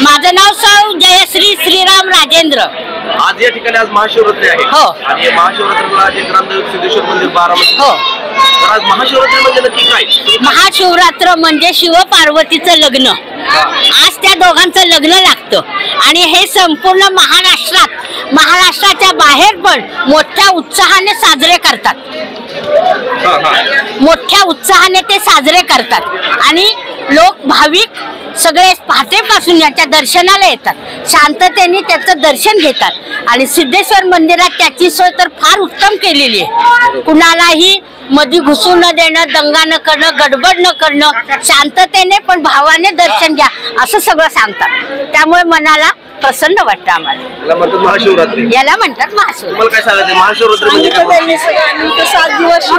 माझं नाव सौ जयश्री श्रीराम राजेंद्र। आज या ठिकाणी आज महाशिवरात्री आहे। हो। आणि महाशिवरात्रीला जे ग्रामदैवत सिद्धेश्वर मंदिर बारामती। हो। तर आज महाशिवरात्री म्हणजे नक्की काय? महाशिवरात्र म्हणजे शिव पार्वतीचं लग्न। आज त्या दोघांचं लग्न लागतं आणि हे संपूर्ण महाराष्ट्राच्या बाहेर पण मोठ्या उत्साहाने साजरे करतात। मोठ्या उत्साहाने ते साजरे करतात आणि लोक भाविक सगळे पहाटेपासून याच्या दर्शनाला येतात, शांततेने त्याचं दर्शन घेतात आणि सिद्धेश्वर मंदिरात त्याची सोय तर फार उत्तम केलेली आहे। कुणालाही मध्ये घुसू न देणं, दंगा न करणं, गडबड न करणं, शांततेने पण भावाने दर्शन घ्या असं सगळं सांगतात। त्यामुळे मनाला प्रसन्न वाटतं आम्हाला। महाशिवरात्री याला म्हणतात महाशिवरात्री। तुम्हाला काय सांगायचं महाशिवरात्री म्हणजे काय? 7 दिवस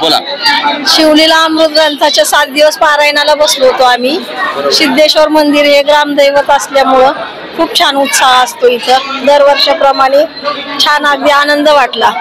बोला। शिवलीला अमृत ग्रंथाच्या 7 दिवस पारायणाला बसलो होतो आम्ही। सिद्धेश्वर मंदिर हे ग्रामदैवत असल्यामुळं खूप छान उत्साह असतो इथं। दरवर्षाप्रमाणे छान अगदी आनंद वाटला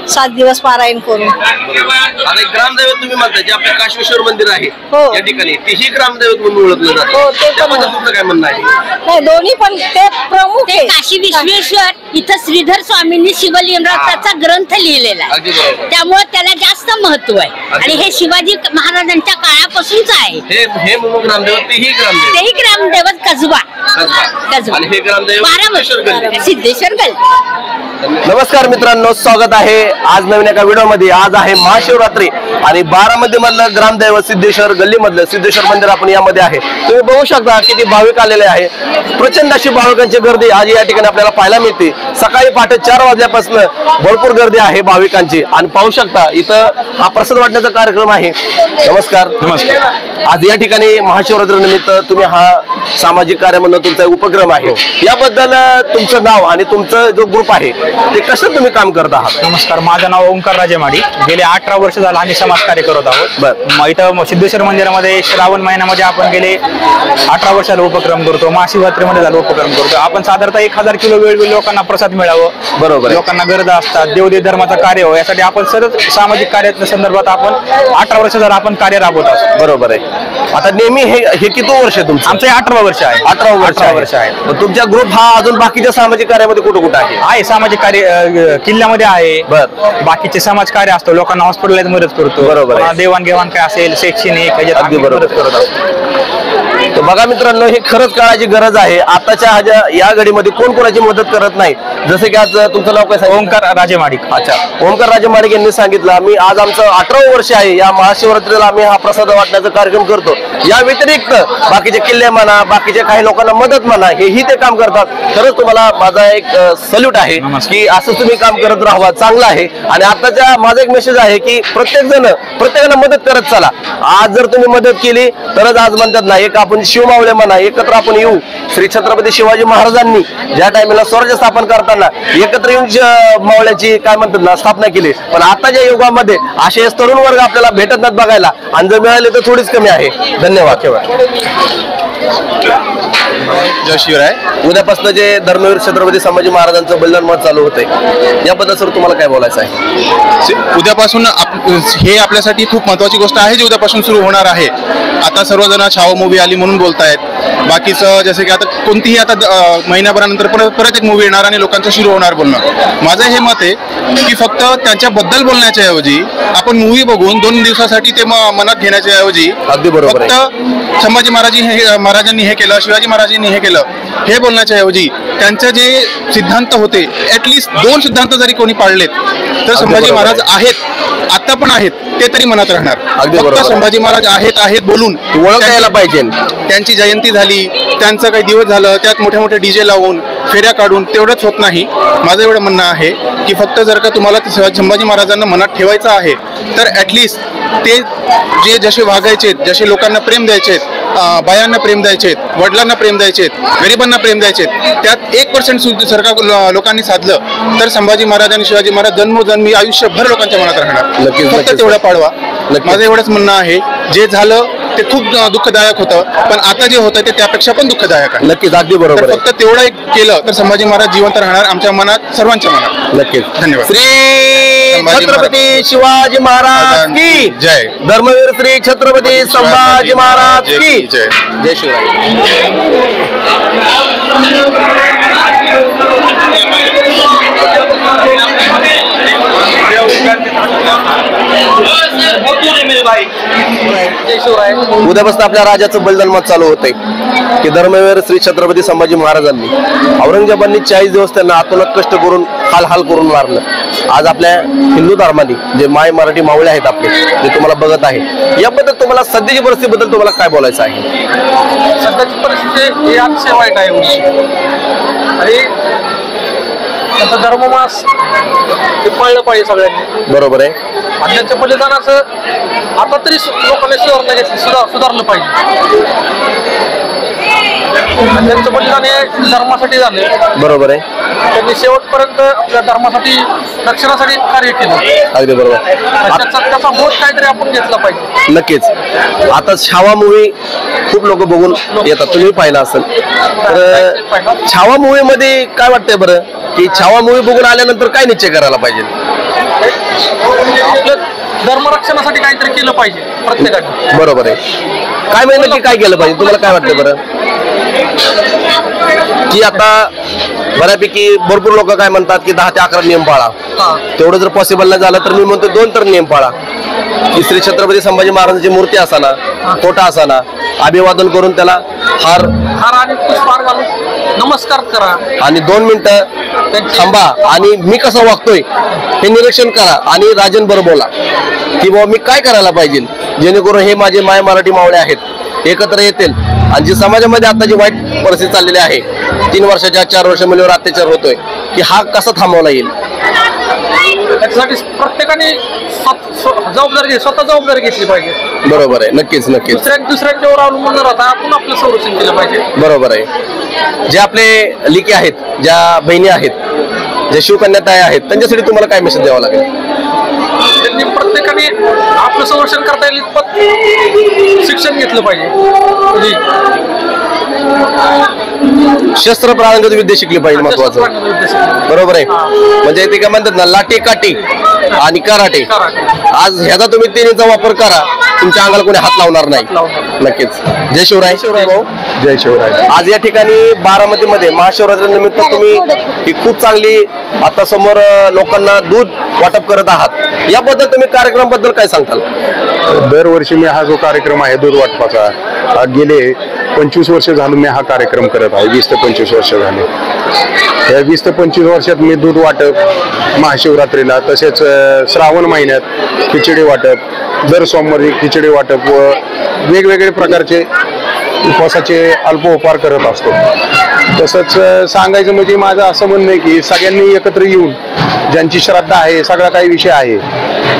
7 दिवस पारायण करून। आता ग्रामदैवत तुम्ही म्हणता जे आपलं काशेश्वर मंदिर आहे या ठिकाणी तेही ग्रामदैवत म्हणून ओळखलं जातं। हो, ते पण तुमचं काय म्हणणं आहे? नाही, दोन्ही पण ते प्रमुख आहे। काशी विश्वेश्वर इथं श्रीधर स्वामींनी शिवलिंगाचा ग्रंथ लिहिलेला आहे, त्यामुळे त्याला जास्त महत्व आहे आणि हे शिवाजी महाराजांच्या काळापासूनच आहे। हे ग्रामदैवत तेही ग्रामदैवत कसबा आणि हे ग्रामदैवत सिद्धेश्वर गल्ली। नमस्कार मित्रांनो, स्वागत आहे आज नवीन एका व्हिडिओ मध्ये। आज आहे महाशिवरात्री आणि बारामती मधलं ग्रामदैवत सिद्धेश्वर गल्ली मधलं सिद्धेश्वर मंदिर आपण यामध्ये आहे। तुम्ही बघू शकता किती भाविक आलेले आहे। प्रचंड अशी भाविकांची गर्दी आज या ठिकाणी आपल्याला पाहायला मिळते। सकाळी पहाटे 4 वाजल्यापासून भरपूर गर्दी आहे भाविकांची आणि पाहू शकता इथं हा प्रसाद वाटण्याचा कार्यक्रम आहे। नमस्कार। आज या ठिकाणी महाशिवरात्री निमित्त तुम्ही हा सामाजिक कार्यामधून तुमचा उपक्रम आहे, याबद्दल तुमचं नाव आणि तुमचं जो ग्रुप आहे ते कसं तुम्ही काम करत आहात? नमस्कार, माझं नाव ओंकार राजेमाडी। गेले 18 वर्ष झालं आम्ही समाज कार्य करत आहोत। इथं सिद्धेश्वर मंदिरामध्ये श्रावण महिन्यामध्ये आपण गेले 18 वर्षाला उपक्रम करतो। महाशिवरात्रीमध्ये झाला उपक्रम करतो आपण। साधारणतः 1000 किलो वेळोवेळी लोकांना प्रसाद मिळावं, बरोबर, लोकांना गरजा असतात, देवदेव धर्माचं कार्य हो, यासाठी आपण सतत सामाजिक कार्याच्या संदर्भात आपण 18 वर्ष झालं आपण कार्य राबवत आहोत। बरोबर आहे। आता नेहमी हे किती वर्ष आहे तुमचं? आमचं 18 वर्ष आहे। 18 वर्ष आहे। तुमच्या ग्रुप हा अजून बाकीच्या सामाजिक कार्यामध्ये कुठं कुठं आहे? सामाजिक कार्य किल्ल्यामध्ये आहे, बाकीचे समाज कार्य असतो, लोकांना हॉस्पिटलला मदत करतो, बरोबर, देवाणघेवाण काय असेल शैक्षणिक अगदी बरोबर करत असतो। तर बघा मित्रांनो, हे खरंच काळाची गरज आहे। आताच्या या घडीमध्ये कोण कोणाची मदत करत नाही। जसे की आज तुमचं नाव काय? ओंकार राजे माडिक। अच्छा, ओंकार राजे माडिक यांनी सांगितलं आम्ही आज आमचं 18 वर्ष आहे या महाशिवरात्रीला आम्ही हा प्रसाद वाटण्याचा कार्यक्रम करतो। या व्यतिरिक्त बाकीचे किल्ले म्हणा, बाकीच्या काही लोकांना मदत म्हणा, हेही ते काम करतात। खरंच तुम्हाला माझा एक सल्यूट आहे की असं तुम्ही काम करत राहावं, चांगलं आहे। आणि आताच्या माझा एक मेसेज आहे की प्रत्येकाला मदत करत चला। आज जर तुम्ही मदत केली तरच आज म्हणतात ना, एक आपण शिवमावळे म्हणा, एकत्र आपण येऊ। श्री छत्रपती शिवाजी महाराजांनी ज्या टाइमला स्वराज्य स्थापन करताना एकत्र येऊन मावळ्याची काय म्हणतात ना स्थापना केली, पण आताच्या युगामध्ये असे तरुण वर्ग आपल्याला भेटत नाहीत बघायला, आणि जर मिळाले तर थोडीच कमी आहे। धन्यवाद। जय शिवराय. उद्यापासून जे धर्मवीर छत्रपती संभाजी महाराजांचं बलिदान महोत्सव चालू होतंय याबद्दल सर तुम्हाला काय बोलायचं आहे? उद्यापासून हे आपल्यासाठी खूप महत्वाची गोष्ट आहे जी उद्यापासून सुरू होणार आहे. आता सर्वजण छावा मूवी आली म्हणून बोलतायत. बाकीचं जसे की आता कोणतीही आता महिन्याभरानंतर परत एक मूवी येणार आणि लोकांचं सुरू होणार बोलणं. माझं हे मत आहे की फक्त त्यांच्याबद्दल बोलण्याच्या ऐवजी आपण मूवी बघून 2 दिवसासाठी ते मनात घेण्याच्या ऐवजी अगदी बरोबर फक्त संभाजी महाराजांनी हे केलं, शिवाजी महाराजांनी हे केलं हे बोलण्याच्या ऐवजी त्यांचे जे सिद्धांत होते ऍटलिस्ट 2 सिद्धांत जरी कोणी पाळलेत तर संभाजी महाराज आहेत, आता पण आहेत ते तरी मनात राहणार. फक्त संभाजी महाराज आहेत बोलून ओळख द्यायला पाहिजे. त्यांची जयंती झाली, त्यांचं काही दिवस झालं, त्यात मोठे मोठे डीजे लावून फेऱ्या काढून तेवढंच होत नाही. माझं एवढं म्हणणं आहे की फक्त जर का तुम्हाला संभाजी महाराजांना मनात ठेवायचं आहे तर ऍटलिस्ट ते जे जसे वागायचे, जसे लोकांना प्रेम द्यायचे, बायांना प्रेम द्यायचे, वडिलांना प्रेम द्यायचे, गरिबांना प्रेम द्यायचे, त्यात 1% सरकार लोकांनी साधलं तर संभाजी महाराज आणि शिवाजी महाराज जन्मोजन्मी आयुष्यभर लोकांच्या मनात राहणार. फक्त तेवढं पाळवा. माझं एवढंच म्हणणं आहे. जे झालं ते खूप दुःखदायक होतं, पण आता जे होतं ते त्यापेक्षा पण दुःखदायक आहे. नक्कीच, अगदी बरोबर. फक्त तेवढं एक केलं तर संभाजी महाराज जिवंत राहणार आमच्या मनात, सर्वांच्या मनात. नक्कीच. धन्यवाद. श्री छत्रपती शिवाजी महाराज की जय. धर्मवीर श्री छत्रपती संभाजी महाराज की जय. जय शिवराय. उद्यापासून आपल्या राजाचं बलिदान महोत्सव चालू होतंय की धर्मवीर श्री छत्रपती संभाजी महाराजांनी औरंगजेबांनी 40 दिवस त्यांना आतोनात कष्ट करून हाल करून मारलं. आज आपल्या हिंदू धर्माने जे माय मराठी मावळे आहेत आपले, जे तुम्हाला बघत आहे, याबद्दल तुम्हाला सध्याची परिस्थितीबद्दल तुम्हाला काय बोलायचं आहे? सध्याची परिस्थिती ही अतिशय वाईट आहे आणि त्यांचा धर्ममास ते पाळलं पाहिजे सगळ्यांनी. बरोबर आहे. आणि त्यांच्या बलिदानाचं आता तरी लोकांनी सुधारलं पाहिजे. त्यांचं बलिदान हे धर्मासाठी झाले. बरोबर आहे. त्यांनी शेवटपर्यंत आपल्या धर्मासाठी रक्षणासाठी कार्य केलं. अगदी बरोबर. त्याचा बोध काहीतरी आपण घेतला पाहिजे. नक्कीच. आता छावा मूवी खूप लोक बघून येतात, तुम्ही पाहिला असेल तर छावा मूवी मध्ये काय वाटतंय बरं की छावा मूवी बघून आल्यानंतर काय निश्चय करायला पाहिजे? आपलं धर्मरक्षणासाठी काहीतरी केलं पाहिजे प्रत्येकाने. बरोबर आहे. काय माहिती की काय केलं पाहिजे तुम्हाला काय वाटतं बरं? की आता बऱ्यापैकी भरपूर लोक काय म्हणतात की 10 ते 11 नियम पाळा. तेवढं जर पॉसिबल नाही झालं तर मी म्हणतो 2 तर नियम पाळा. की श्री छत्रपती संभाजी महाराजांची मूर्ती असाना, फोटा असाना, अभिवादन करून त्याला हार आणि पुष्पहार घालून नमस्कार करा आणि 2 मिनिटं थांबा आणि मी कसं वागतोय हे निरीक्षण करा आणि राजांबरोबर बोला की बाबा मी काय करायला पाहिजे जेणेकरून हे माझे माय मराठी मावळे आहेत एकत्र येतील. आणि जी समाजामध्ये आता जी वाईट परिस्थिती चाललेली आहे, 3 वर्षाच्या 4 वर्ष मुलीवर अत्याचार होतोय, की हा कसा थांबवला येईल? त्यासाठी प्रत्येकाने स्वतः जबाबदारी घेतली पाहिजे. बरोबर आहे. नक्कीच नक्कीच. दुसऱ्यांच्यावर अवलंबून राहता आपण आपलं संरक्षण केलं पाहिजे. बरोबर आहे. जे आपले लिकी आहेत, ज्या बहिणी आहेत, ज्या शिवकन्याताई आहेत, त्यांच्यासाठी तुम्हाला काय मेसेज द्यावा लागेल? त्यांनी प्रत्येकाने आपलं संरक्षण करता येईल इतपत शिक्षण घेतलं पाहिजे. शस्त्र प्रारंभिक विद्या शिकली पाहिजे, महत्वाचं. बरोबर आहे. म्हणजे ते काय म्हणतात ना, लाठी काठी आणि कराटे. आज ह्याचा तुम्ही 3चा वापर करा, तुमच्या अंगाला कोणी हात लावणार नाही. नक्कीच. जय शिवराय. भाऊ जय शिवराय. आज या ठिकाणी बारामतीमध्ये महाशिवरात्री निमित्त तुम्ही ही खूप चांगली आता समोर लोकांना दूध वाटप करत आहात, याबद्दल तुम्ही कार्यक्रमाबद्दल काय सांगताल? दरवर्षी मी हा जो कार्यक्रम आहे दूध वाटपाचा, गेले 25 वर्ष झालं मी हा कार्यक्रम करत आहे. 20 ते 25 वर्ष झाले. या 20 ते 25 वर्षात मी दूध वाटप महाशिवरात्रीला, तसेच श्रावण महिन्यात खिचडी वाटप, दर सोमवारी खिचडी वाटप व वेगवेगळे प्रकारचे उपवासाचे अल्पोपहार करत असतो. तसंच सांगायचं म्हणजे माझं असं म्हणणं आहे की सगळ्यांनी एकत्र येऊन, ज्यांची श्रद्धा आहे, सगळा काही विषय आहे,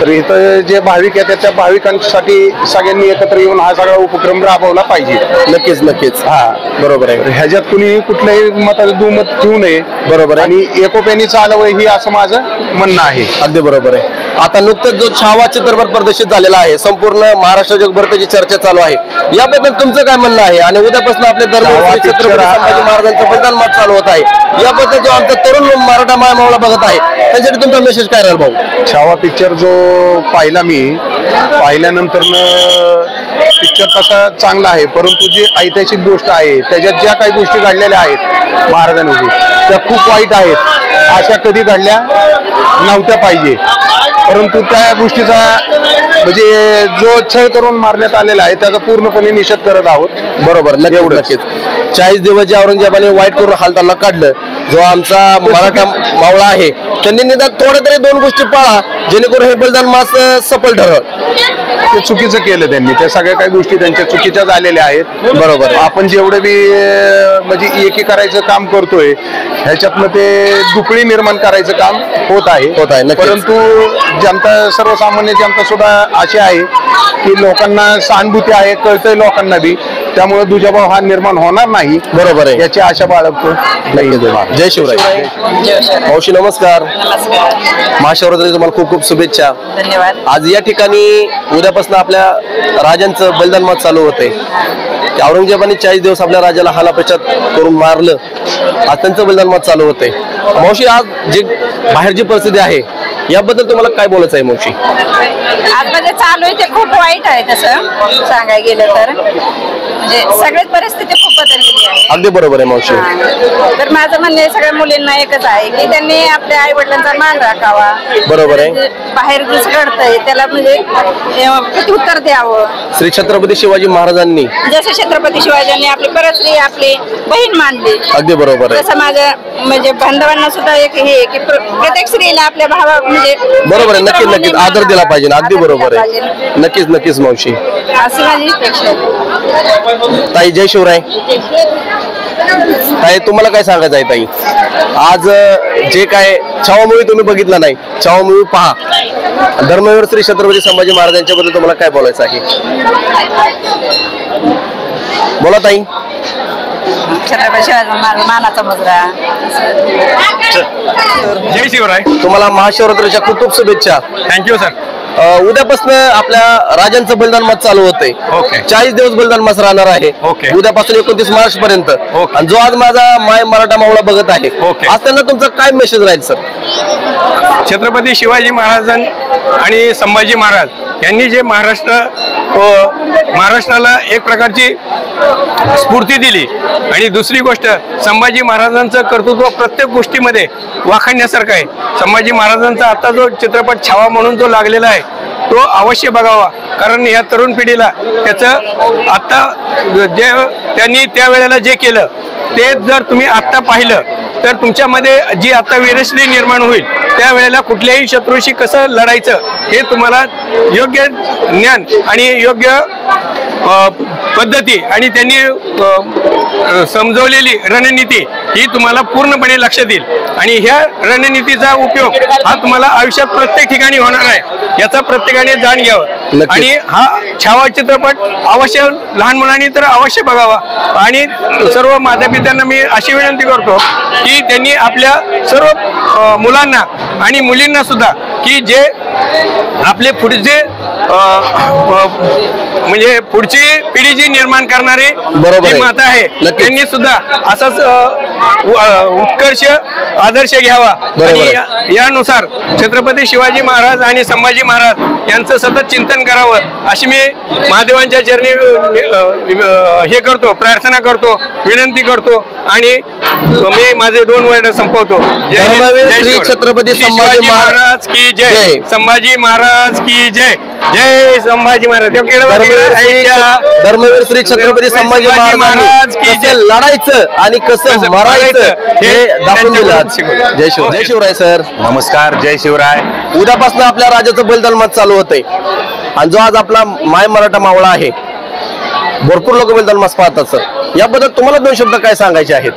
तर इथं जे भाविक आहेत त्या भाविकांसाठी सगळ्यांनी एकत्र येऊन हा सगळा उपक्रम राबवला पाहिजे. नक्कीच नक्कीच. हा बरोबर आहे. ह्याच्यात कुणी कुठल्याही मताला दुमत ठेवू नये. बरोबर आहे. आणि एकोप्याने चालवं ही असं माझं म्हणणं आहे. अगदी बरोबर आहे. आता नुकतंच जो छावा चित्रपट प्रदर्शित झालेला आहे, संपूर्ण महाराष्ट्र जगभर त्याची चर्चा चालू आहे, याबद्दल तुमचं काय म्हणणं आहे? आणि उद्यापासून आपले धर्मवीर छत्रपती संभाजी महाराजांचं बलिदान मास चालू होत आहे, याबद्दल जो आमचा तरुण मराठा मावळा बघत आहे त्यासाठी तुमचा मेसेज काय राहील भाऊ? छावा पिक्चर जो पाहिला मी, पाहिल्यानंतर पिक्चर तसा चांगला आहे, परंतु जी ऐतिहासिक गोष्ट आहे त्याच्यात ज्या काही गोष्टी घडलेल्या आहेत महाराजांनी त्या खूप वाईट आहेत. अशा कधी घडल्या नव्हत्या पाहिजे, परंतु त्या गोष्टीचा म्हणजे जो छळ करून मारण्यात आलेला आहे त्याचा पूर्णपणे निषेध करत आहोत. बरोबर, नक्कीच. 40 दिवस जे औरंगजेबाने वाईट करून हालताना काढलं, जो आमचा मराठा मावळा आहे त्यांनी निदान थोड्या तरी 2 गोष्टी पाळा जेणेकरून हे बलिदान मास सफल ठरवं. ते चुकीचं केलं त्यांनी, त्या सगळ्या काही गोष्टी त्यांच्या चुकीच्या झालेल्या आहेत. बरोबर, आपण जेवढे बी म्हणजे एकी करायचं काम करतोय ह्याच्यातनं ते दुपळी निर्माण करायचं काम होत आहे. परंतु जनता, सर्वसामान्य जनता सुद्धा अशी आहे की लोकांना सहानुभूती आहे, कळतंय लोकांना बी, त्यामुळे दुजाभाव हा निर्माण होणार नाही. बरोबर आहे, याची आशा बाळगतो. जय शिवराय. मावशी नमस्कार. महाशिवरात्री तुम्हाला खूप खूप शुभेच्छा. धन्यवाद. आज या ठिकाणी उद्यापासून आपल्या राजांचं बलिदान मास चालू होते. औरंगजेबाने 40 दिवस आपल्या राजाला हालापचात करून मारलं, आज त्यांचं बलिदान मास चालू होते. मावशी, आज जे बाहेर जी परिस्थिती आहे याबद्दल तुम्हाला काय बोलायचं आहे मावशी? आज म्हणजे चालू आहे ते खूप वाईट आहे, तसं सांगायला गेलं तर म्हणजे सगळ्याच परिस्थिती खूप बदललेली आहे. अगदी बरोबर आहे मावशी. तर माझं म्हणणं आहे सगळ्या मुलींना एकच आहे की त्यांनी आपल्या आई वडिलांचा मान राखावा. बरोबर आहे. बाहेर जसं घडतंय त्याला म्हणजे उत्तर द्यावं. श्री छत्रपती शिवाजी महाराजांनी जसं छत्रपती शिवाजींनी आपली परस्त्री आपली बहीण मानली, अगदी बरोबर आहे. तसं माझ्या म्हणजे बांधवांना सुद्धा एक हे की प्रत्येक स्त्रीला आपल्या भावा म्हणजे बरोबर आहे. नक्कीच आदर दिला पाहिजे. अगदी बरोबर आहे. नक्कीच मावशी, अशी माझी अपेक्षा आहे. ताई जय शिवराय. ताई तुम्हाला काय सांगायचं आहे ताई? आज जे काय छावा मूवी तुम्ही बघितला नाही, छावा मूवी पहा. धर्मवीर श्री छत्रपती संभाजी महाराजांच्या बद्दल तुम्हाला काय बोलायचं आहे? बोला ताई. छत्रपती शिवाजी मानाचा मुजरा. जय शिवराय. तुम्हाला महाशिवरात्रीच्या खूप खूप शुभेच्छा. Thank you sir. उद्यापासून आपल्या राजांचं बलिदान मास चालू होतंय. 40 दिवस बलिदान मास राहणार आहे. उद्यापासून 29 मार्च पर्यंत. आणि जो आज माझा माय मराठा मावळा बघत आहे, आज त्यांना तुमचा काय मेसेज राहील सर? छत्रपती शिवाजी महाराज आणि संभाजी महाराज यांनी जे महाराष्ट्राला एक प्रकारची स्फूर्ती दिली, आणि दुसरी गोष्ट संभाजी महाराजांचं कर्तृत्व प्रत्येक गोष्टीमध्ये वाखाणण्यासारखं आहे. संभाजी महाराजांचा आता जो चित्रपट छावा म्हणून जो लागलेला आहे तो अवश्य बघावा, कारण या तरुण पिढीला त्याचं आता जे त्यांनी त्यावेळेला जे केलं ते जर तुम्ही आत्ता पाहिलं तर तुमच्यामध्ये जी आता वीरश्री निर्माण होईल, त्यावेळेला कुठल्याही शत्रूशी कसं लढायचं हे तुम्हाला योग्य ज्ञान आणि योग्य पद्धती आणि त्यांनी समजवलेली रणनीती ही तुम्हाला पूर्णपणे लक्षात येईल. आणि ह्या रणनीतीचा उपयोग हा तुम्हाला आयुष्यात प्रत्येक ठिकाणी होणार आहे, याचा प्रत्येकाने जाण घ्यावं. आणि हा छावा चित्रपट अवश्य लहान मुलांनी तर अवश्य बघावा. आणि सर्व मातापित्यांना मी अशी विनंती करतो की त्यांनी आपल्या सर्व मुलांना आणि मुलींना सुद्धा की जे आपले पुढचे म्हणजे पुढची पिढी जी निर्माण करणारी माता आहे त्यांनी सुद्धा असाच उत्कर्ष आदर्श घ्यावा. आणि यानुसार छत्रपती शिवाजी महाराज आणि संभाजी महाराज यांचं सतत चिंतन करावं अशी मी महादेवांच्या चरणी हे करतो, प्रार्थना करतो, विनंती करतो. आणि मी माझे 2 वर्ड संपवतो. जय छत्रपती संभाजी महाराज की जय. संभाजी महाराज की जय. जय संभाजी महाराज. धर्मवीर श्री छत्रपती संभाजी महाराज कसं लढायचं आणि कसं मरायचं हे दाखवून दिलं. जय शिवराय. जय शिवराय सर. नमस्कार. जय शिवराय. उद्यापासून आपल्या राजाचं बलिदान मास चालू होतंय, आणि जो आज आपला माय मराठा मावळा आहे, भरपूर लोक बलिदान मास पाहतात सर, याबद्दल तुम्हाला 2 शब्द काय सांगायचे आहेत?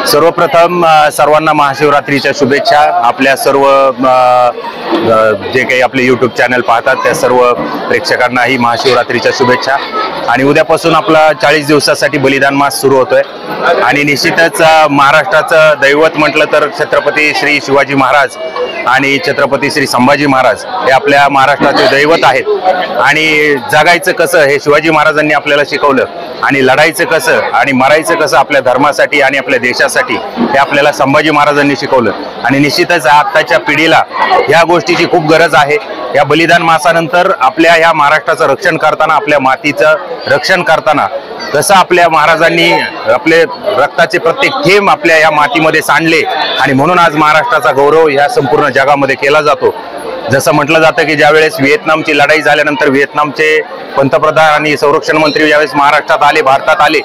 सर्वप्रथम सर्वांना महाशिवरात्रीच्या शुभेच्छा. आपल्या सर्व जे काही आपले YouTube चॅनल पाहतात त्या सर्व प्रेक्षकांनाही महाशिवरात्रीच्या शुभेच्छा. आणि उद्यापासून आपला 40 दिवसासाठी बलिदान मास सुरू होतोय, आणि निश्चितच महाराष्ट्राचं दैवत म्हटलं तर छत्रपती श्री शिवाजी महाराज आणि छत्रपती श्री संभाजी महाराज हे आपल्या महाराष्ट्राचे दैवत आहेत आणि जगायचं कसं हे शिवाजी महाराजांनी आपल्याला शिकवलं आणि लढायचं कसं आणि मरायचं कसं आपल्या धर्मासाठी आणि आपल्या देशासाठी हे आपल्याला संभाजी महाराजांनी शिकवलं आणि निश्चितच आताच्या पिढीला ह्या गोष्टीची खूप गरज आहे. या बलिदान मासानंतर आपल्या ह्या महाराष्ट्राचं रक्षण करताना, आपल्या मातीचं रक्षण करताना कसं आपल्या महाराजांनी आपले रक्ताचे प्रत्येक थेंब आपल्या या मातीमध्ये सांडले आणि म्हणून आज महाराष्ट्राचा गौरव ह्या संपूर्ण जगामध्ये केला जातो. जसं म्हटलं जातं की ज्यावेळेस व्हिएतनामची लढाई झाल्यानंतर व्हिएतनामचे पंतप्रधान आणि संरक्षण मंत्री ज्यावेळेस महाराष्ट्रात आले, भारतात आले,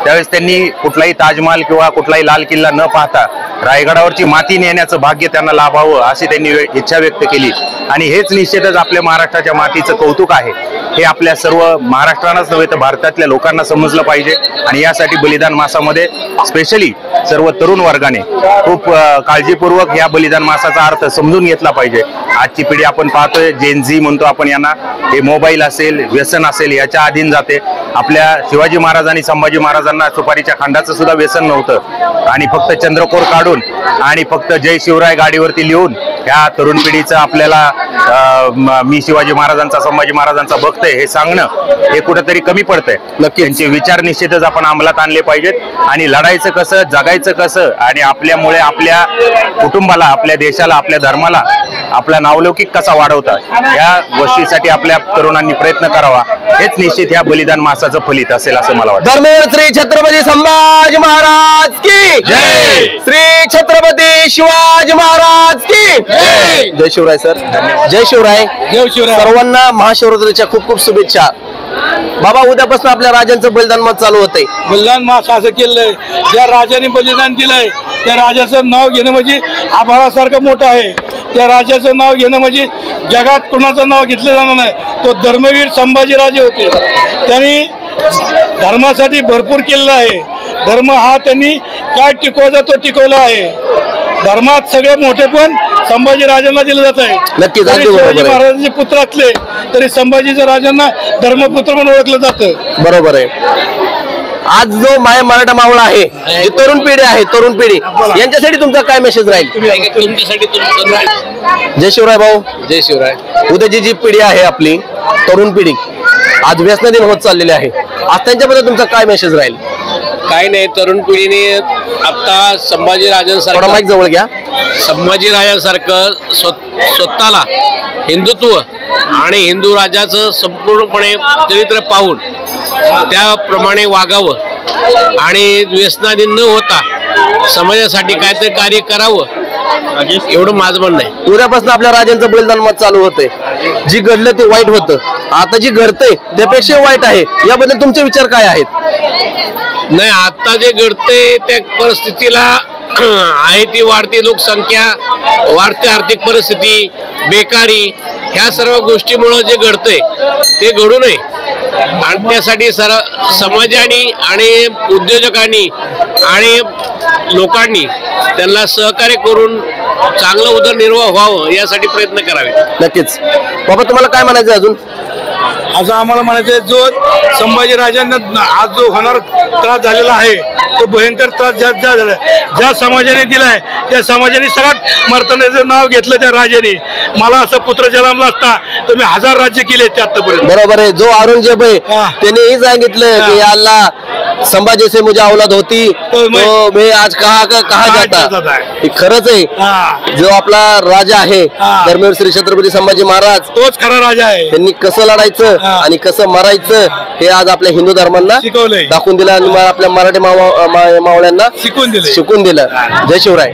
त्यावेळेस त्यांनी कुठलाही ताजमहाल किंवा कुठलाही लाल किल्ला न पाहता रायगडावरची माती नेण्याचं भाग्य त्यांना लाभावं अशी त्यांनी इच्छा व्यक्त केली आणि हेच निश्चितच आपल्या महाराष्ट्राच्या मातीचं कौतुक आहे. हे आपल्या सर्व महाराष्ट्रालाच नव्हे तर भारतातल्या लोकांना समजलं पाहिजे आणि यासाठी बलिदान मासामध्ये स्पेशली सर्व तरुण वर्गाने खूप काळजीपूर्वक या बलिदान मासाचा अर्थ समजून घेतला पाहिजे. आजची पिढी आपण पाहतोय, जेनझी म्हणतो आपण यांना, हे मोबाईल असेल, व्यसन असेल याच्या अधीन जाते. आपल्या शिवाजी महाराज आणि संभाजी महाराजांना सुपारीच्या खांडाचं सुद्धा व्यसन नव्हतं आणि फक्त चंद्रकोर काढून आणि फक्त जय शिवराय गाडीवरती लिहून ह्या तरुण पिढीचं आपल्याला मी शिवाजी महाराजांचा, संभाजी महाराजांचा भक्त आहे हे सांगणं हे कुठेतरी कमी पडतंय. त्यांचे विचार निश्चितच आपण अंमलात आणले पाहिजेत आणि लढायचं कसं, जगायचं कसं आणि आपल्यामुळे आपल्या कुटुंबाला, आपल्या देशाला, आपल्या धर्माला आपला नावलौकिक कसा वाढवता या गोष्टीसाठी आपल्या तरुणांनी प्रयत्न करावा. हेच निश्चित ह्या बलिदान मासाचं फलित असेल असं मला वाटतं. धर्मवीर श्री छत्रपती संभाजी महाराज की जय, श्री छत्रपती शिवाजी महाराज की जय. जय शिवराय सर. जय शिवराय. जय शिवराय. सर्वांना महाशिवरात्रीच्या खूप खूप शुभेच्छा. बाबा, उद्यापासून आपल्या राजांचं बलिदान मास चालू होतंय. बलिदान मास असं केलंय, ज्या राजाने बलिदान दिलंय त्या राजाचं नाव घेणं म्हणजे आभाळासारखं मोठं आहे. त्या राजाचं नाव घेणं म्हणजे जगात कोणाचं नाव घेतलं जाणार नाही. तो धर्मवीर संभाजीराजे होते. त्यांनी धर्मासाठी भरपूर केलेलं आहे. धर्म हा त्यांनी काय टिकवायचा तो टिकवला आहे. धर्मात सगळे मोठेपण संभाजी राजांना दिलं जात आहे. नक्कीच. शिवाजी महाराजांचे पुत्र असले तरी संभाजीच्या राजांना धर्मपुत्र म्हणून ओळखलं जातं. बरोबर आहे. आज जो मराठा मावळा आहे, जी तरुण पिढी आहे, तरुण पिढी यांच्यासाठी तुमचा काय मेसेज राहील? जय शिवराय भाऊ. जय शिवराय. उद्याची जी पिढी आहे आपली तरुण पिढी आज व्यसनाधीन होत चाललेली आहे, आज त्यांच्याबद्दल तुमचा काय मेसेज राहील? काय नाही, तरुण पिढीने आता संभाजीराजांसारखं, माईक जवळ घ्या, संभाजीराजांसारखं स्वतःला हिंदुत्व आणि हिंदू राजाचं संपूर्णपणे चरित्र पाहून त्याप्रमाणे वागावं आणि व्यसनाधीन न होता समाजासाठी काहीतरी कार्य करावं एवढं माझं म्हणणं आहे. उद्यापासून आपल्या राजांचं बलिदान मत चालू होतंय. जी घडलं ते वाईट होतं, आता जी घडतंय त्यापेक्षा वाईट आहे. याबद्दल तुमचे विचार काय आहेत? नाही, आता जे घडतंय त्या परिस्थितीला आहे ती वाढती लोकसंख्या, वाढती आर्थिक परिस्थिती, बेकारी, ह्या सर्व गोष्टीमुळे जे घडतंय ते घडू नये आणि त्यासाठी समाजाने आणि उद्योजकांनी आणि लोकांनी त्यांना सहकार्य करून चांगलं उदरनिर्वाह व्हावं यासाठी प्रयत्न करावे. नक्कीच. बाबा, तुम्हाला काय म्हणायचं अजून? असं आम्हाला म्हणायचं, जो संभाजी राजांना आज जो होणार त्रास झालेला आहे तो भयंकर त्रास ज्या समाजाने दिलाय त्या समाजाने सगळ्यात मर्तनेचं नाव घेतलं त्या राजाने. मला असं पुत्र जन्मला असता तर मी 1000 राज्य केले ते आतापर्यंत. बरोबर आहे. जो औरंगजेब आहे त्याने सांगितलं की अल्लाह संभाजी से मुझे औलाद होती तो मैं आज कहा जाता. हे खरंच आहे. जो आपला राजा आहे धर्मवीर श्री छत्रपती संभाजी महाराज, तोच खरा राजा आहे. त्यांनी कसं लढायचं आणि कसं मरायचं हे आज आपल्या हिंदू धर्मांना दाखवून दिलं आणि आपल्या मराठी मावळ्यांना शिकून दिलं. जय शिवराय.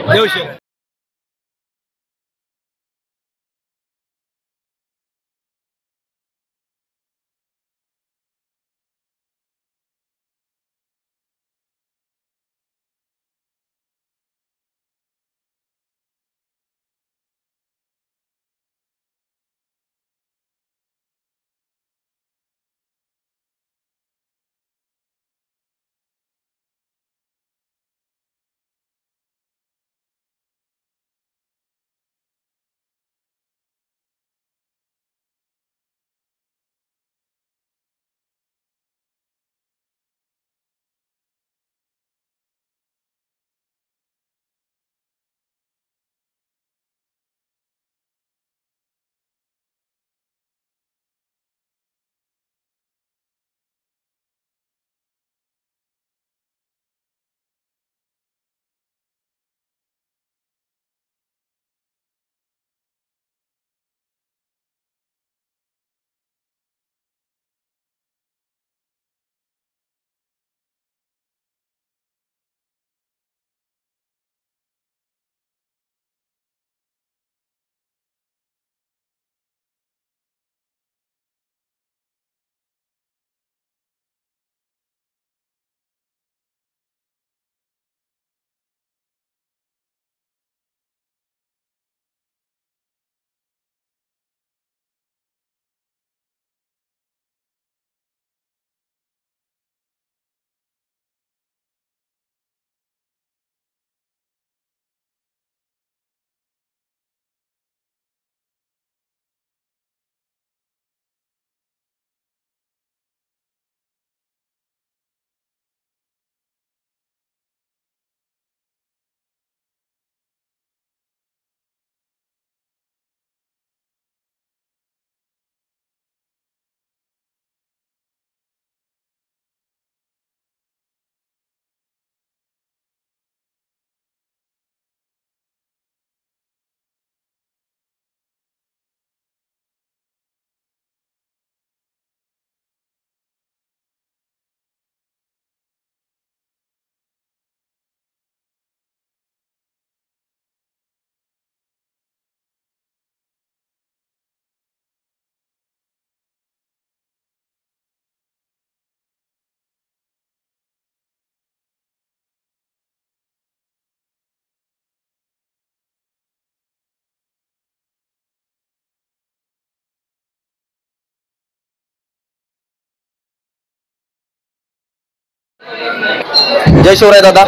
जय शिवराय दादा.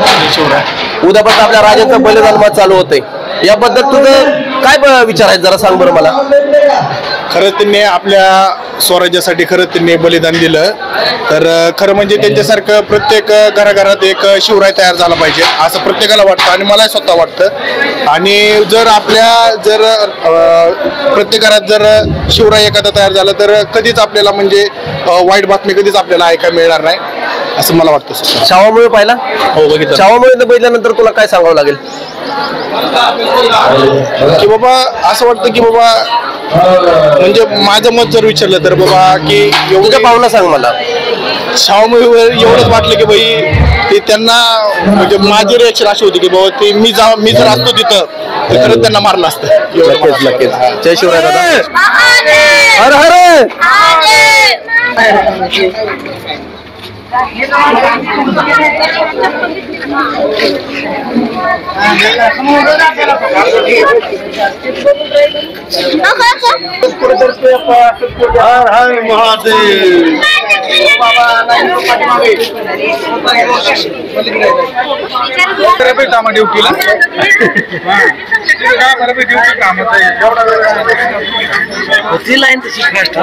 उद्यापासून आपल्या राजाचं बलिदान मत चालू होतंय, याबद्दल तुझं काय विचार आहे जरा सांग बरं मला. खरंच त्यांनी आपल्या स्वराज्यासाठी खरंच त्यांनी बलिदान दिलं, तर खरं म्हणजे त्यांच्यासारखं प्रत्येक घराघरात एक शिवराय तयार झाला पाहिजे असं प्रत्येकाला वाटतं आणि मला स्वतः वाटतं. आणि जर प्रत्येक घरात जर शिवराय एखादा तयार झाला तर कधीच आपल्याला म्हणजे वाईट बातमी कधीच आपल्याला ऐकायला मिळणार नाही असं मला वाटतं. छावामुळे पाहिला? हो बघितलं. छावामुळे बघितल्यानंतर तुला काय सांगावं लागेल की बाबा असं वाटतं की बाबा म्हणजे माझं मत जर विचारलं तर बाबा की एवढ्या भावना सांग मला. छावामुळीवर एवढंच वाटलं की बाई ते त्यांना म्हणजे माझी रिएक्शन अशी होती की बाबा ते मी जर असतो तिथं तर खरंच त्यांना मारलं असतं. नक्कीच. जय शिवराय दादा. हर हर. हर हर महादेव. काम ड्युटीला लाईन तशी फास्ट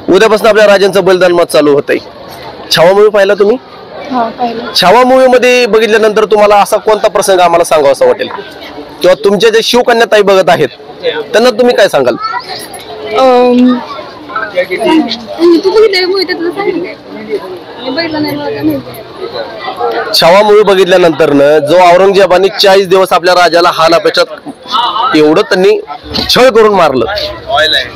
उद्यापासून आपल्या राजांचं बलिदान मत चालू होतंय. छावा मूवी पाहिला तुम्ही? छावा मूवी मध्ये बघितल्यानंतर तुम्हाला असा कोणता प्रसंग आम्हाला सांगावा असं वाटेल, किंवा तुमच्या जे शिवकन्या ताई बघत आहेत त्यांना तुम्ही काय सांगाल? छावा मूवी बघितल्यानंतर जो औरंगजेबाने 40 दिवस आपल्या राजाला हाल अपेक्षात एवढं त्यांनी छळ करून मारलं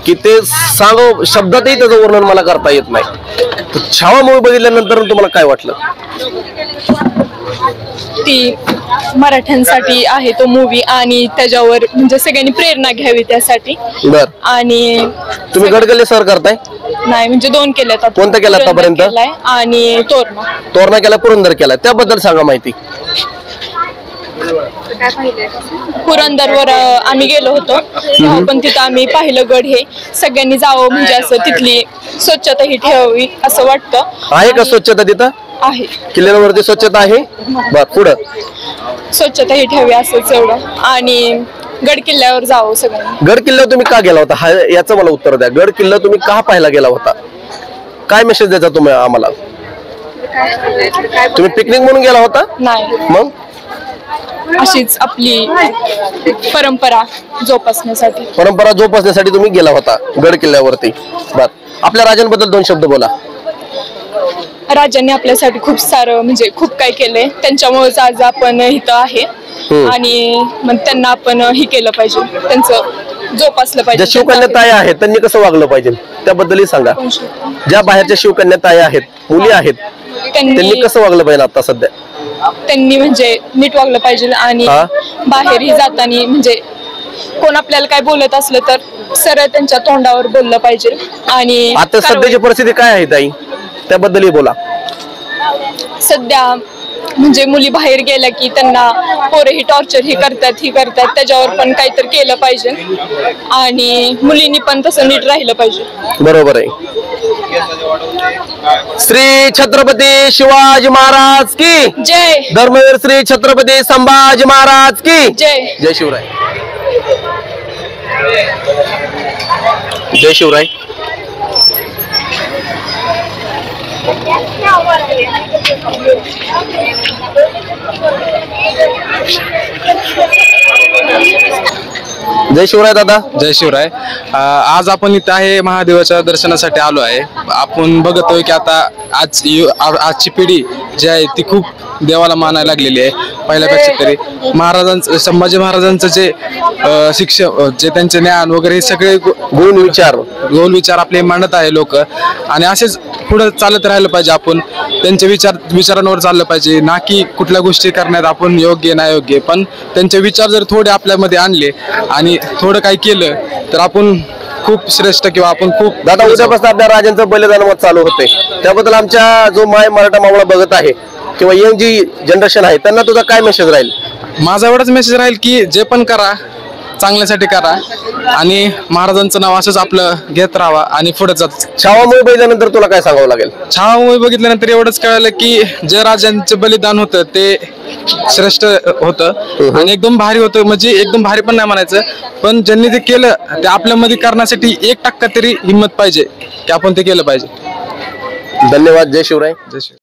की ते सांगू शब्दातही त्याचं वर्णन मला करता येत नाही. छावा मूवी बघितल्यानंतर तुम्हाला काय वाटलं? ती मराठ्यांसाठी आहे तो मूवी आणि त्याच्यावर म्हणजे सगळ्यांनी प्रेरणा घ्यावी त्यासाठी. बर. आणि तुम्ही गडगल्ले सर करताय? नाही म्हणजे 2 केले. कोणता केला आतापर्यंत? आणि तोरणा केला, पुरंदर केला, त्याबद्दल सांगा माहिती. पुरंदरवर आम्ही गेलो होतो तेव्हा पण तिथं आम्ही पाहिलं गड हे सगळ्यांनी जावं म्हणजे असं तिथली स्वच्छता ही ठेवावी असं वाटतं. आहे का स्वच्छता तिथं? आहे. किल्ल्यावरती स्वच्छता आहे. बर, पुढं स्वच्छता ही ठेवावी असंच एवढं. आणि गड किल्ल्यावर जावं सगळ्यांनी. गड किल्ल्यावर तुम्ही का गेला होता हा याचं मला उत्तर द्या. गड किल्ला तुम्ही का पाहायला गेला होता? काय मेसेज द्यायचा तुम्ही आम्हाला? तुम्ही पिकनिक म्हणून गेला होता? नाही, मग अशीच आपली परंपरा जोपासण्यासाठी. परंपरा जोपासण्यासाठी तुम्ही गेला होता गड किल्ल्यावरती. बर, आपल्या राजांबद्दल 2 शब्द बोला. राजांनी आपल्यासाठी खूप सारं म्हणजे खूप काय केलंय, त्यांच्यामुळेच आज आपण इथं आहे. आणि मग त्यांना आपण हे केलं पाहिजे, त्यांचं जोपासलं पाहिजे. ज्या शिवकन्या ताई आहेत त्यांनी कसं वागलं पाहिजे त्याबद्दलही सांगा. ज्या बाहेरच्या शिवकन्या ताई आहेत, मुली आहेत, त्यांनी कसं वागलं पाहिजे आता सध्या? त्यांनी म्हणजे नीट वागलं पाहिजे आणि बाहेरही जाताना म्हणजे कोण आपल्याला काय बोलत असलं तर सरळ त्यांच्या तोंडावर बोललं पाहिजे. आणि आता सध्याची परिस्थिती काय आहे ताई त्याबद्दलही बोला. सध्या म्हणजे मुली बाहेर गेल्या की त्यांना पोरेही टॉर्चर ही करतात त्याच्यावर पण काहीतरी केलं पाहिजे आणि मुलींनी पण तसं नीट राहिलं पाहिजे. बरोबर आहे. श्री छत्रपती शिवाजी महाराज की जय. धर्मवीर श्री छत्रपती संभाजी महाराज की जय. जय शिवराय. जय शिवराय. जय शिवराय दादा. जय शिवराय. आज आपण इथे आहे महादेवाच्या दर्शनासाठी आलो आहे. आपण बघतोय की आता आजची पिढी जी आहे ती खूप देवाला मानायला लागलेली आहे. पहिल्यापेक्षा तरी महाराजांचं संभाजी महाराजांचं जे शिक्षण जे त्यांचे ज्ञान वगैरे हे सगळे गोल विचार आपले मांडत आहे लोक आणि असेच पुढे चालत राहिलं पाहिजे. आपण त्यांच्या विचारांवर चाललं पाहिजे ना की कुठल्या गोष्टी करण्यात आपण योग्य नाही योग्य, पण त्यांचे विचार जर थोडे आपल्यामध्ये आणले आणि थोडं काही केलं तर आपण खूप श्रेष्ठ किंवा आपण खूप. दादा उद्यापासून आपल्या राजांचं बलिदान मत चालू होते, त्याबद्दल आमच्या जो माय मराठा मावळा बघत आहे किंवा यंग जी जनरेशन आहे त्यांना तुझा काय मेसेज राहील? माझा एवढाच मेसेज राहील की जे पण करा चांगल्यासाठी करा आणि महाराजांचं नाव असंच आपलं घेत राहावा आणि पुढे जात. छावा मूवी बघितल्यानंतर तुला काय सांगावं लागेल? छावा मूवी बघितल्यानंतर एवढंच कळालं की जे राजांचं बलिदान होतं ते श्रेष्ठ होतं आणि एकदम भारी होतं. म्हणजे एकदम भारी पण नाही म्हणायचं, पण ज्यांनी ते केलं ते आपल्यामध्ये करण्यासाठी 1% तरी हिंमत पाहिजे की आपण ते केलं पाहिजे. धन्यवाद. जय शिवराय. जय शिवराय.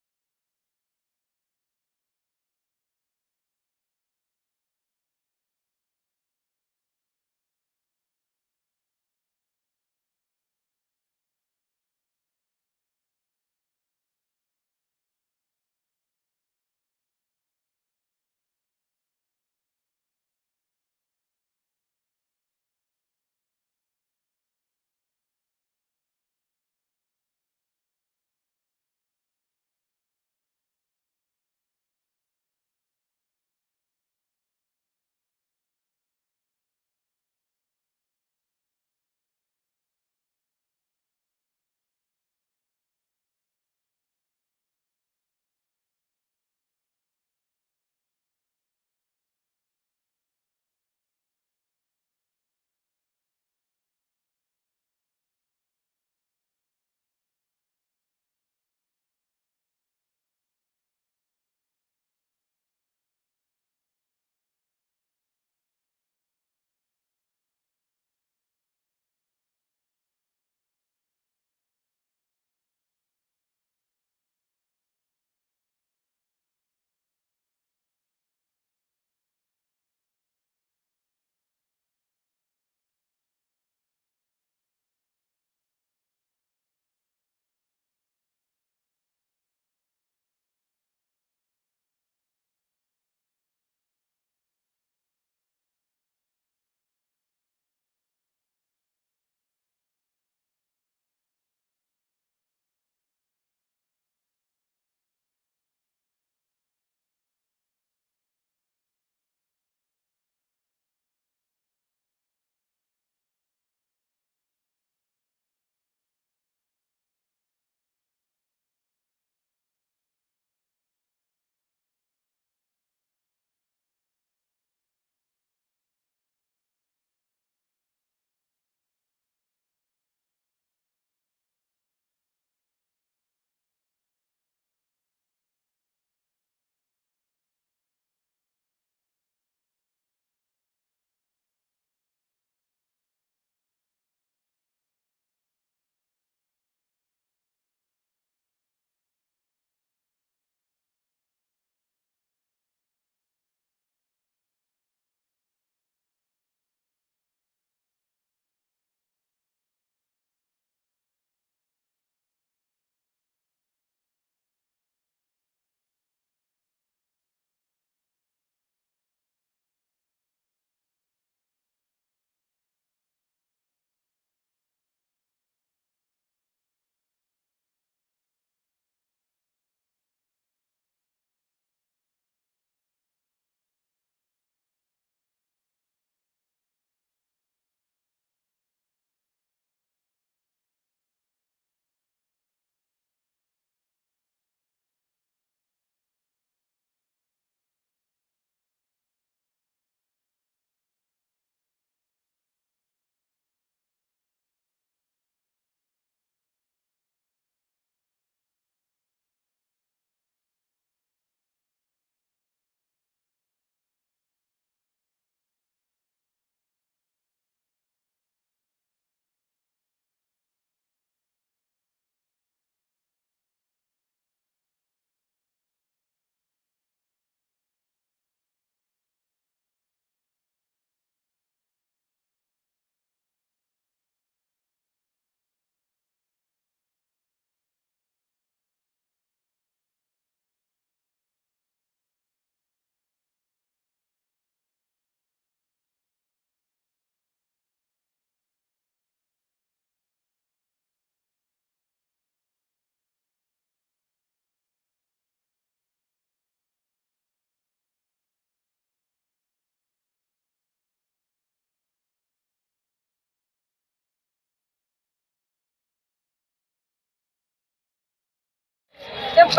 ओम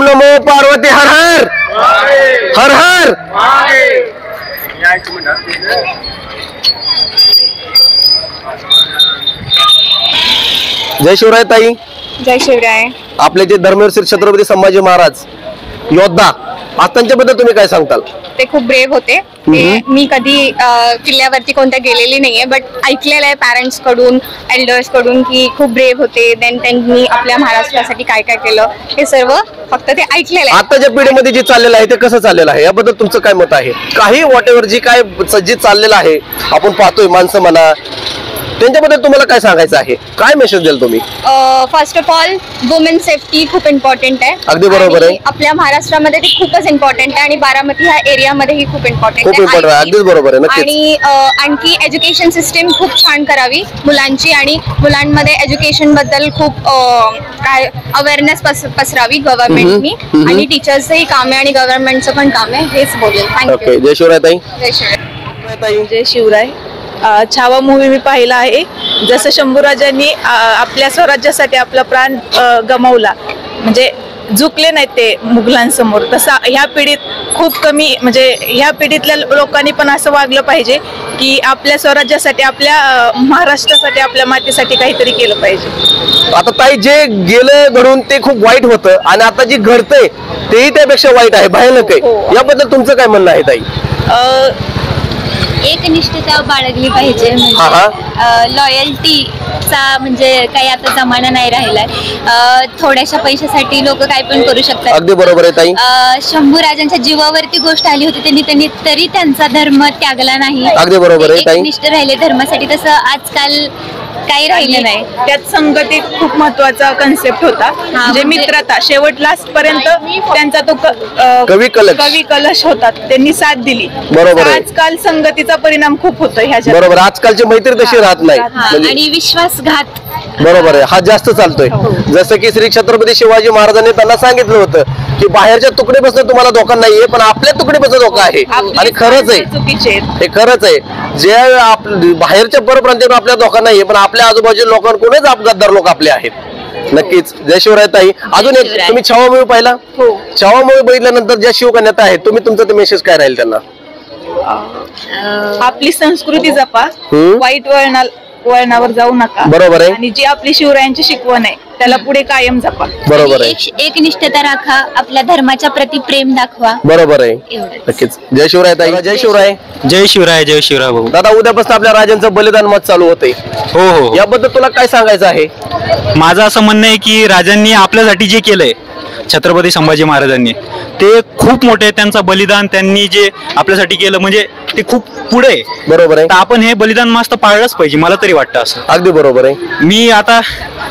नमो पार्वती हर हर हर हर। जय शिवराय ताई। जय शिवराय। आपले जे धर्मवीर श्री छत्रपती संभाजी महाराज योद्धा, आज त्यांच्याबद्दल तुम्ही काय सांगताल? ते खूप ब्रेव होते. मी कधी किल्ल्यावरती कोणत्या गेलेली नाहीये, बट ऐकलेलं आहे पॅरेंट्स कडून, एल्डर्स कडून की खूप ब्रेव होते. देन त्यांनी आपल्या महाराष्ट्रासाठी काय काय केलं हे सर्व फक्त ते ऐकलेलं आहे. आताच्या पिढीमध्ये जे चाललेलं आहे ते कसं चाललेलं आहे याबद्दल तुमचं काय मत आहे? काही वॉटेवर जी काय जे चाललेलं आहे आपण पाहतोय, माणसं म्हणा, त्यांच्याबद्दल तुम्हाला काय सांगायचं आहे? काय मेसेज द्याल तुम्ही? First of all women safety खूप इम्पॉर्टंट आहे. अगदी बरोबर आहे. आपल्या महाराष्ट्रामध्ये ती खूपच इम्पॉर्टंट आहे आणि बारामती ह्या एरियामध्ये ही खूप इम्पॉर्टंट आहे. अगदीच बरोबर आहे. आणि आणखी एज्युकेशन सिस्टीम खूप छान करावी मुलांची, आणि मुलांमध्ये एज्युकेशन बद्दल खूप काय अवेअरनेस पसरावी गव्हर्नमेंटनी, आणि टीचर्सचंही काम आहे आणि गव्हर्नमेंटचं पण काम आहे, हेच बोलेल. थँक्यू. जय शिवराय ताई. जय शिवराय. जय शिवराय. छावा मूवी मी पाहिला आहे. जसं शंभूराजांनी आपल्या स्वराज्यासाठी आपला प्राण गमावला, म्हणजे झुकले नाहीत ते मुघलांसमोर, तसं ह्या पिढीत खूप कमी, म्हणजे ह्या पिढीतल्या लोकांनी पण असं वागलं पाहिजे की आपल्या स्वराज्यासाठी, आपल्या महाराष्ट्रासाठी, आपल्या मातीसाठी काहीतरी केलं पाहिजे. आता ताई, जे गेलं घडून ते खूप वाईट होतं आणि आता जे घडतंय तेही त्यापेक्षा वाईट आहे, भयानक आहे. याबद्दल तुमचं काय म्हणणं आहे ताई? एकनिष्ठता बाळगली पाहिजे, म्हणजे लॉयल्टीचा म्हणजे काही आता जमाना नाही राहिलाय. थोड्याशा पैशासाठी लोक काय पण करू शकतात. अगदी बरोबर आहे ताई. शंभूराजांच्या जीवावरती गोष्ट आली होती, त्यांनी तरी त्यांचा धर्म त्यागला नाही. अगदी बरोबर आहे ताई. एकनिष्ठ राहिले धर्मासाठी. तसं आजकाल काही राहिलं नाही. त्यात संगतीत खूप महत्वाचा कन्सेप्ट होता, म्हणजे मित्रता. शेवट लास्ट पर्यंत त्यांचा तो कवी कलश होता, त्यांनी साथ दिली. बरोबर आहे. आजकाल संगतीचा परिणाम खूप होतो ह्याच्यात. बरोबर. आजकालची मैत्री तशी राहत नाही, आणि विश्वासघात. बरोबर आहे, हा जास्त चालतोय. जसं की श्री छत्रपती शिवाजी महाराजांनी त्यांना सांगितलं होतं की बाहेरच्या तुकडीपासून तुम्हाला धोका नाहीये, पण आपल्या तुकडीपासून धोका आहे. आणि खरंच आहे, हे खरंच आहे. जे बाहेरच्या परप्रांतातून आपल्या धोका नाहीये, पण आपल्या आजूबाजूच्या लोकांकडूनच अपघातदार लोक आपले आहेत. नक्कीच. जय शिवराय ताई. अजून एक, तुम्ही छावा मूवी पाहिला? छावा मूवी बघितल्यानंतर ज्या शिवकन्या आहेत, तुम्ही तुमचा ते मेसेज काय राहील त्यांना? आपली संस्कृती जपा, वाईट वळणावर जाऊ नका. बरोबर आहे. आणि जी आपली शिवरायांची शिकवण आहे त्याला पुढे कायम जपा. बरोबर आहे. एकनिष्ठता राखा, आपल्या धर्माच्या प्रति प्रेम दाखवा. बरोबर आहे. नक्कीच. जय शिवराय ताई. जय शिवराय. जय शिवराय. जय शिवराय भाऊ. दादा, उद्यापासून आपल्या राजांचं बलिदान मत चालू होते. हो. याबद्दल तुला काय सांगायचं आहे? माझं असं म्हणणं आहे की राजांनी आपल्यासाठी जे केलंय, छत्रपती संभाजी महाराजांनी, ते खूप मोठे. त्यांचं बलिदान त्यांनी जे आपल्यासाठी केलं, म्हणजे ते खूप पुढे. बरोबर आहे. तर आपण हे बलिदान मस्त पाळलंच पाहिजे, मला तरी वाटतं असं. अगदी बरोबर आहे. मी आता,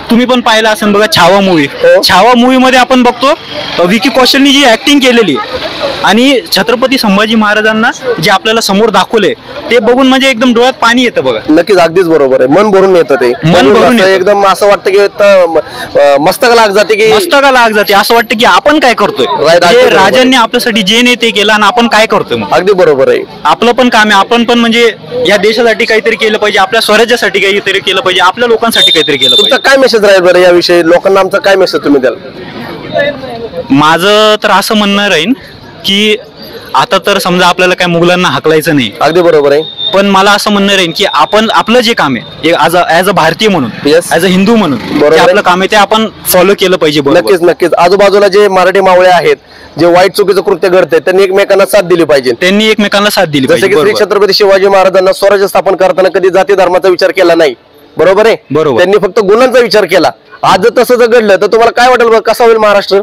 तुम्ही पण पाहिलं असेल बघा छावा मूवी. छावा मूवी मध्ये आपण बघतो विकी कौशलनी जी ऍक्टिंग केलेली आणि छत्रपती संभाजी महाराजांना जे आपल्याला समोर दाखवले, ते बघून म्हणजे एकदम डोळ्यात पाणी येतं बघा. नक्कीच, अगदीच बरोबर आहे. मन भरून येतं ते. मन भरून एकदम असं वाटतं की मस्तक लाग जाते, की मस्तका लाग जाते. असं वाटतं की आपण काय करतोय, राजांनी आपल्यासाठी जे नाही ते केलं आणि आपण काय करतोय. अगदी बरोबर आहे. आपलं पण काम आहे, आपण पण म्हणजे या देशासाठी काहीतरी केलं पाहिजे, आपल्या स्वराज्यासाठी काहीतरी केलं पाहिजे, आपल्या लोकांसाठी काहीतरी केलं पाहिजे. तुमचा काय मेसेज राहील बरं याविषयी? लोकांना आमचा काय मेसेज तुम्ही द्याल? माझं तर असं म्हणणं राहील की आता तर समजा आपल्याला काय मुघलांना हाकलायचं नाही. अगदी बरोबर आहे. पण मला असं म्हणणं राहील की आपण आपलं जे काम आहे ऍज अ भारतीय म्हणून, ऍज अ हिंदू म्हणून, आपलं काम आहे ते आपण फॉलो केलं पाहिजे. नक्कीच नक्कीच. आजूबाजूला जे मराठी मावळे आहेत, जे वाईट चुकीचं कृत्य घडते, त्यांनी एकमेकांना साथ दिली पाहिजे. जसं की श्री छत्रपती शिवाजी महाराजांना स्वराज्य स्थापन करताना कधी जाती धर्माचा विचार केला नाही. बरोबर आहे. त्यांनी फक्त गुणांचा विचार केला. आज जर तसं जर घडलं तर तुम्हाला काय वाटेल, कसा होईल महाराष्ट्र?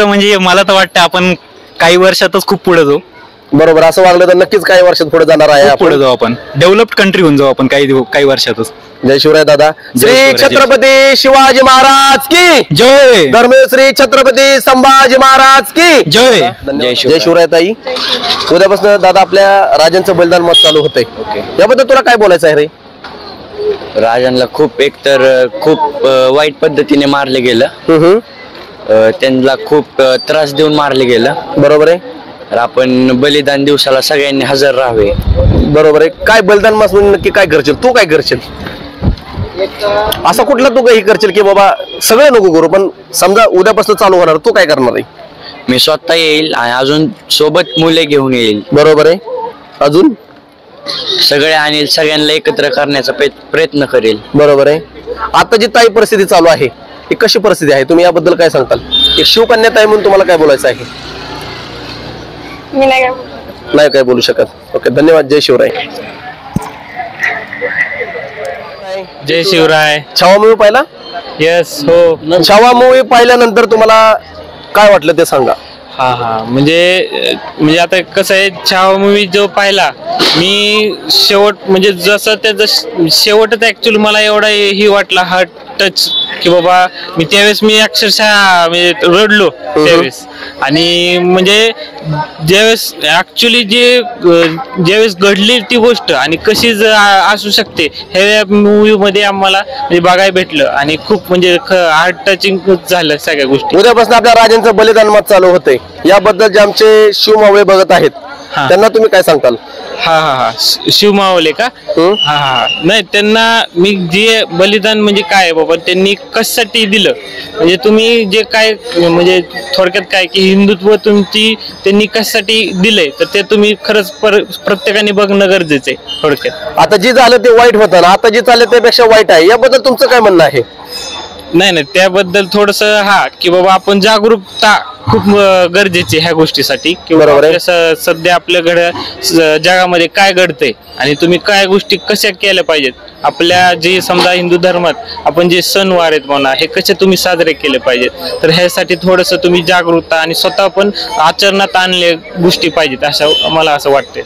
म्हणजे मला तर वाटतं आपण काही वर्षातच खूप पुढे जाऊ. बरोबर. असं वागलं तर नक्कीच काही वर्षात पुढे जाणार आहे. पुढे जाऊ आपण, डेव्हलप्ड कंट्री होऊन जाऊ आपण काही वर्षातच. जय शिवराय दादा. श्री छत्रपती शिवाजी महाराज की जय. धर्मवीर श्री छत्रपती संभाजी महाराज की जय. जय शिवराय ताई. उद्यापासून दादा आपल्या राजांचं बलिदान मत चालू होतंय. याबद्दल तुला काय बोलायचं आहे रे? राजांना खूप वाईट पद्धतीने मारले गेलं. त्यांना खूप त्रास देऊन मारले गेलं. बरोबर आहे. तर आपण बलिदान दिवसाला सगळ्यांनी हजर राहावे. बरोबर आहे. काय बलिदान मास म्हणून नक्की काय करशील तू? काय करशील असं कुठला तू काही करशील की बाबा सगळे नको करू, पण समजा उद्यापासून चालू होणार, तू काय करणार आहे? मी स्वतः येईल आणि अजून सोबत मुले घेऊन येईल. बरोबर आहे. अजून सगळे आणील, सगळ्यांना एकत्र करण्याचा प्रयत्न करेल. बरोबर आहे. आता जी ताई परिस्थिती चालू आहे ही कशी परिस्थिती आहे, तुम्ही याबद्दल काय सांगताल? एक शिवकन्या ताई म्हणून तुम्हाला काय बोलायचं आहे? मी नाही काय बोलू शकत. ओके, धन्यवाद. जय शिवराय. जय शिवराय. छावा मूवी पाहिला? यस, हो. छावा मूवी पाहिल्यानंतर तुम्हाला काय वाटलं ते सांगा. हा म्हणजे आता कसं आहे, छावा मूवी जो पाहिला मी शेवट, म्हणजे जसं त्याचं शेवटच ऍक्च्युअली मला एवढा ही वाटला हार्ट टच की बाबा मी त्यावेळेस मी अक्षरशः म्हणजे रडलो त्यावेळेस. आणि म्हणजे ज्यावेळेस ऍक्च्युली ज्यावेळेस घडली ती गोष्ट आणि कशी असू शकते हे मूवी मध्ये आम्हाला म्हणजे बघायला भेटलं आणि खूप म्हणजे हार्ट टचिंग झालं सगळ्या गोष्टी. उद्यापासून आपल्या राजांचं बलिदान मास चालू होते, याबद्दल जे आमचे शिवमावळे बघत आहेत त्यांना तुम्ही काय सांगताल? हा शिवमावले का? नाही, त्यांना मी जे बलिदान म्हणजे काय बाबा त्यांनी कशासाठी दिलं, म्हणजे तुम्ही जे काय म्हणजे थोडक्यात काय की हिंदुत्व तुमची त्यांनी कशासाठी दिलंय तर ते तुम्ही खरंच प्रत्येकाने बघणं गरजेचं आहे थोडक्यात. आता जे झालं ते वाईट होतं ना, आता जे चाललं त्यापेक्षा वाईट आहे, याबद्दल तुमचं काय म्हणणं आहे? नाही, त्याबद्दल थोडस की बाबा आपण जागरूकता खूप गरजेची ह्या गोष्टीसाठी की सध्या आपल्या जगामध्ये काय घडतंय आणि तुम्ही काय गोष्टी कशा केल्या पाहिजेत. आपल्या जे समजा हिंदू धर्मात आपण जे सणवार आहेत म्हणा हे कसे तुम्ही साजरे केले पाहिजेत, तर ह्यासाठी थोडस तुम्ही जागरूकता आणि स्वतः पण आचरणात आणले गोष्टी पाहिजेत असं मला असं वाटतंय.